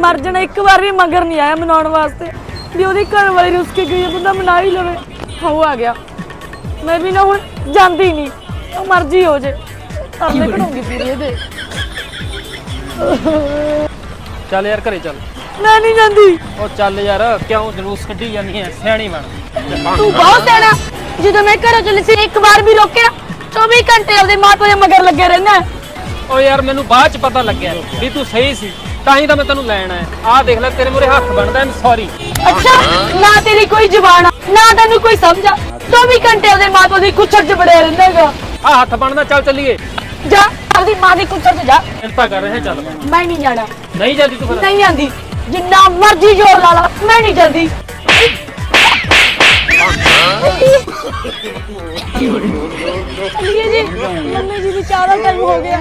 मर जाना एक बार भी मगर नहीं आया मनाने वास्ते भी ओदी घर वाली रुस के गई बंदा मना ही लवे। हाँ वो आ गया मैं भी ना हुण जांदी नहीं तो मर्जी हो जे तरले कढाऊंगी पूरी दे। चल यार घरे चल। मैं नहीं जांदी। ओ चल यार क्यों जलूस कड्डी जानी है सियाणी बन। तू बहुत सियाणा ਜਦੋਂ मैं घरों चली सी एक बार भी रोकिया 24 घंटे अपने मां पिओ दे मगर लगे रहना। ओ यार मैनू बाद च पता लग्या भी तू सही सी ताही तो मैं तेनू लैण आया। आ देख ले तेरे मोरे हथ बनदा है सॉरी। अच्छा ना तेरी कोई जुबान ना तेनू कोई समझा 24 घंटे अपने मां पिओ दी कुचड़ च बड़े रहनेगा। आ हथ बनदा चल चलिए जा अपनी मां दी कुचड़ च जा। चिंता कर रहे हैं चल मैं नहीं जाना। नहीं जाती तू फिर नहीं आंदी जिन्ना मर्जी जोर ला ला मैं नहीं जाती। चलिए जी मम्मी जी भी 4 टाइम हो गया।